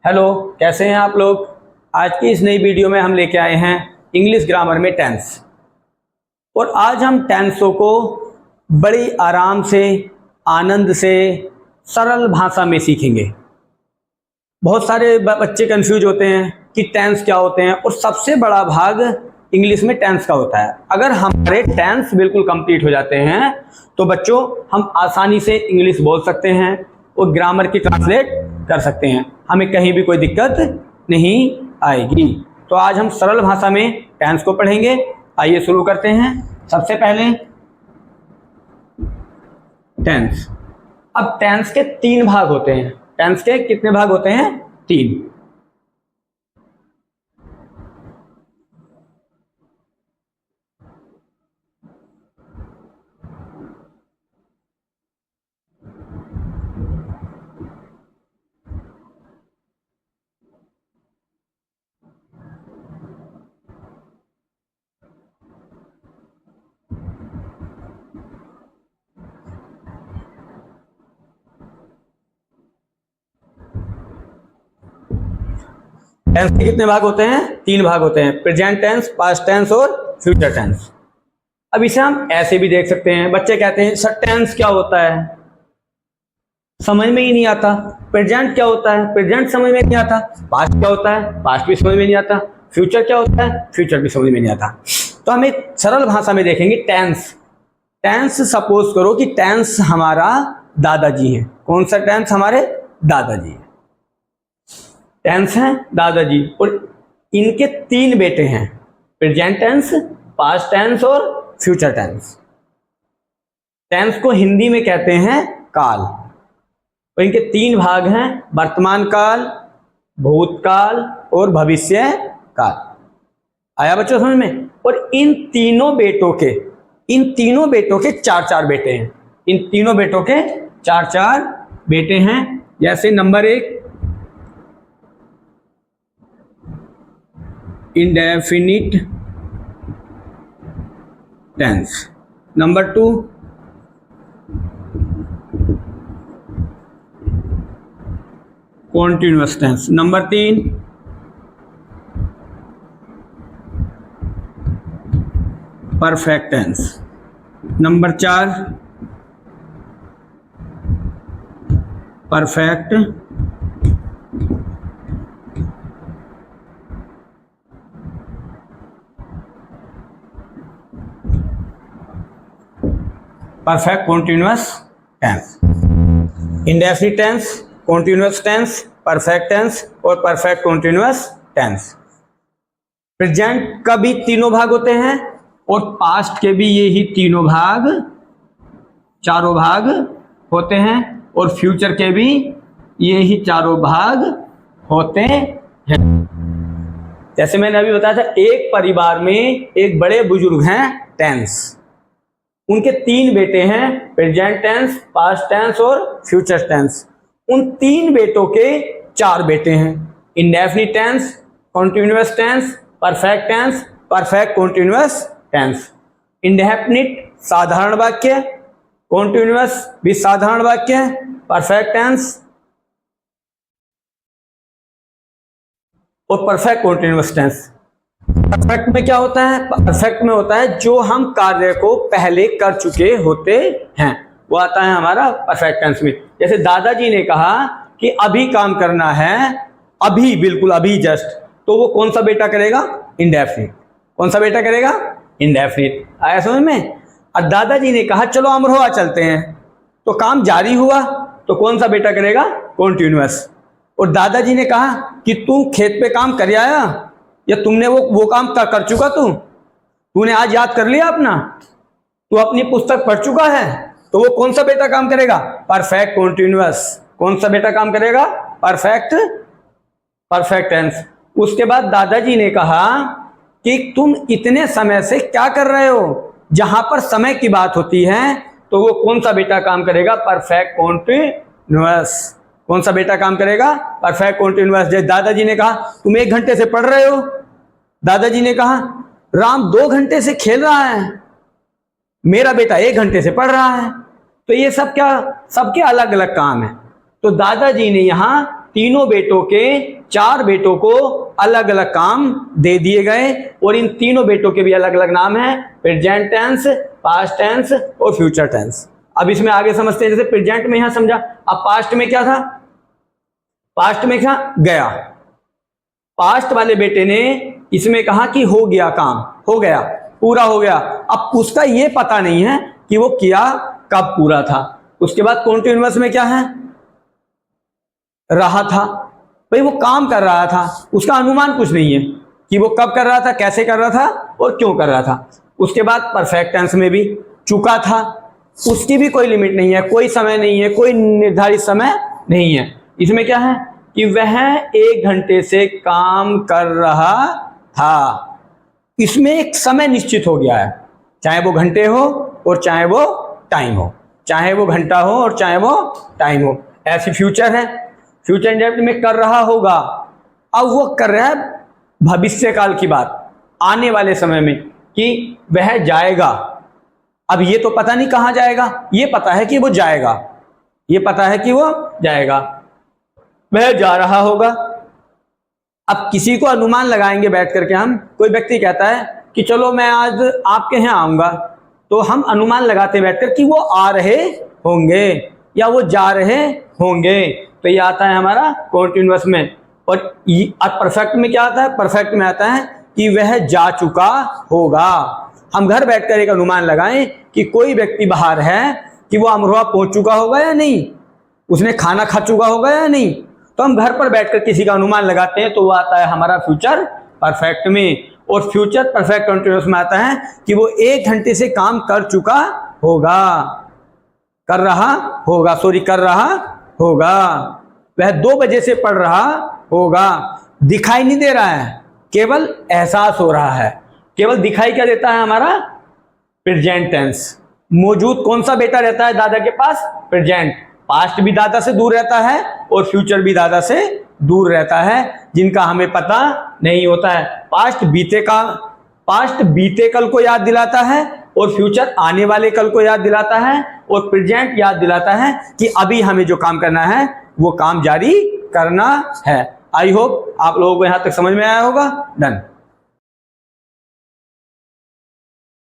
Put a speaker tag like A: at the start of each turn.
A: Hello, कैसे हैं आप लोग। आज की इस नई वीडियो में हम लेके आए हैं इंग्लिश ग्रामर में टेंस। और आज हम टेंसों को बड़ी आराम से, आनंद से, सरल भाषा में सीखेंगे। बहुत सारे बच्चे कंफ्यूज होते हैं कि टेंस क्या होते हैं, और सबसे बड़ा भाग इंग्लिश में टेंस का होता है। अगर हमारे टेंस बिल्कुल कंप्लीट हो जाते हैं तो बच्चों हम आसानी से इंग्लिश बोल सकते हैं और ग्रामर की ट्रांसलेट कर सकते हैं, हमें कहीं भी कोई दिक्कत नहीं आएगी। तो आज हम सरल भाषा में टेंस को पढ़ेंगे। आइए शुरू करते हैं। सबसे पहले टेंस। अब टेंस के 3 भाग होते हैं। टेंस के कितने भाग होते हैं? 3। टेंस के कितने भाग होते हैं? 3 भाग होते हैं, प्रेजेंट टेंस, पास्ट टेंस और फ्यूचर टेंस। अब इसे हम ऐसे भी देख सकते हैं। बच्चे कहते हैं सर टेंस क्या होता है, समझ में ही नहीं आता। प्रेजेंट क्या होता है, प्रेजेंट समझ में नहीं आता। पास्ट क्या होता है, पास्ट भी समझ में नहीं आता। फ्यूचर क्या होता है, फ्यूचर भी समझ में नहीं आता। तो हम एक सरल भाषा में देखेंगे टेंस। टेंस सपोज करो कि टेंस हमारा दादाजी है। कौन सा टेंस? हमारे दादाजी है। टेंस हैं दादाजी, और इनके 3 बेटे हैं, प्रेजेंट टेंस, पास्ट टेंस और फ्यूचर टेंस। टेंस को हिंदी में कहते हैं काल, और इनके 3 भाग हैं, वर्तमान काल, भूतकाल और भविष्य काल। आया बच्चों समझ में? और इन तीनों बेटों के 4-4 बेटे हैं। इन तीनों बेटों के 4-4 बेटे हैं। जैसे number 1 indefinite tense, number 2 continuous tense, number 3 perfect tense, number 4 perfect continuous tense. Indefinite tense, continuous tense, perfect tense और परफेक्ट कॉन्टिन्यूअस टेंस। प्रेजेंट का भी 3 भाग होते हैं, और पास्ट के भी यही 4 भाग होते हैं, और फ्यूचर के भी यही 4 भाग होते हैं। जैसे मैंने अभी बताया था, एक परिवार में एक बड़े बुजुर्ग हैं टेंस, उनके 3 बेटे हैं, प्रेजेंट टेंस, पास्ट टेंस और फ्यूचर टेंस। उन 3 बेटों के 4 बेटे हैं, indefinite tense, continuous tense, perfect tense, perfect continuous tense. Indefinite साधारण वाक्य, कॉन्टिन्यूअस भी साधारण वाक्य, परफेक्ट टेंस और परफेक्ट कॉन्टिन्यूअस टेंस। परफेक्ट में क्या होता है? परफेक्ट में होता है जो हम कार्य को पहले कर चुके होते हैं, वो आता है हमारा परफेक्ट टेंस में। जैसे दादाजी ने कहा कि अभी काम करना है, अभी, बिल्कुल अभी, जस्ट, तो वो कौन सा बेटा करेगा? इंडेफिनिट। कौन सा बेटा करेगा? इंडेफिनिट। आया समझ में? और दादाजी ने कहा चलो अमरोहा चलते हैं, तो काम जारी हुआ, तो कौन सा बेटा करेगा? कॉन्टिन्यूअस। और दादाजी ने कहा कि तू खेत पे काम कर आया, या तुमने वो काम कर चुका, तूने आज याद कर लिया अपना, तू अपनी पुस्तक पढ़ चुका है, तो वो कौन सा बेटा काम करेगा? Perfect continuous. कौन सा बेटा काम करेगा? Perfect tense. उसके बाद दादाजी ने कहा कि तुम इतने समय से क्या कर रहे हो, जहां पर समय की बात होती है, तो वो कौन सा बेटा काम करेगा? Perfect continuous. कौन सा बेटा काम करेगा? Perfect continuous. जैसे दादाजी ने कहा तुम 1 घंटे से पढ़ रहे हो, दादाजी ने कहा राम 2 घंटे से खेल रहा है, मेरा बेटा 1 घंटे से पढ़ रहा है। तो ये सब क्या, सबके अलग अलग काम है। तो दादाजी ने यहां तीनों बेटों के 4 बेटों को अलग अलग काम दे दिए गए और इन तीनों बेटों के भी अलग अलग नाम है, प्रेजेंट टेंस, पास्ट टेंस और फ्यूचर टेंस। अब इसमें आगे समझते हैं। जैसे प्रेजेंट में यहां समझा, अब पास्ट में क्या था? पास्ट में क्या गया, पास्ट वाले बेटे ने इसमें कहा कि हो गया, काम हो गया, पूरा हो गया। अब उसका ये पता नहीं है कि वो किया कब पूरा था। उसके बाद कॉन्टिन्यूअस में क्या है? रहा था, भाई वो काम कर रहा था, उसका अनुमान कुछ नहीं है कि वो कब कर रहा था, कैसे कर रहा था और क्यों कर रहा था। उसके बाद परफेक्ट टेंस में भी चुका था, उसकी भी कोई लिमिट नहीं है, कोई समय नहीं है, कोई निर्धारित समय नहीं है। इसमें क्या है कि वह 1 घंटे से काम कर रहा था। इसमें एक समय निश्चित हो गया है, चाहे वो घंटे हो और चाहे वो टाइम हो, चाहे वो घंटा हो और चाहे वो टाइम हो। ऐसी फ्यूचर है, फ्यूचर इंडेफिनिट में कर रहा होगा। अब वो कर रहा है भविष्य काल की बात, आने वाले समय में, कि वह जाएगा। अब ये तो पता नहीं कहां जाएगा, ये पता है कि वो जाएगा, ये पता है कि वो जाएगा, वह जा रहा होगा। अब किसी को अनुमान लगाएंगे बैठ करके हम, कोई व्यक्ति कहता है कि चलो मैं आज आपके यहाँ आऊंगा, तो हम अनुमान लगाते बैठकर कि वो आ रहे होंगे या वो जा रहे होंगे, तो ये आता है हमारा कॉन्टिन्यूअस में। और परफेक्ट में क्या आता है? परफेक्ट में आता है कि वह जा चुका होगा। हम घर बैठकर एक अनुमान लगाएं कि कोई व्यक्ति बाहर है, कि वो अमरोहा पहुंच चुका होगा या नहीं, उसने खाना खा चुका होगा या नहीं, तो हम घर पर बैठकर किसी का अनुमान लगाते हैं, तो वो आता है हमारा फ्यूचर परफेक्ट में। और फ्यूचर परफेक्ट कंटिन्यूअस में आता है कि वो 1 घंटे से काम कर चुका होगा, कर रहा होगा। वह 2 बजे से पढ़ रहा होगा। दिखाई नहीं दे रहा है, केवल एहसास हो रहा है। केवल दिखाई क्या देता है? हमारा प्रेजेंट टेंस। मौजूद कौन सा बेटा रहता है दादा के पास? प्रेजेंट। पास्ट भी दादा से दूर रहता है और फ्यूचर भी दादा से दूर रहता है, जिनका हमें पता नहीं होता है। पास्ट बीते कल को याद दिलाता है और फ्यूचर आने वाले कल को याद दिलाता है और प्रेजेंट याद दिलाता है कि अभी हमें जो काम करना है वो काम जारी करना है। आई होप आप लोगों को यहां तक समझ में आया होगा। डन।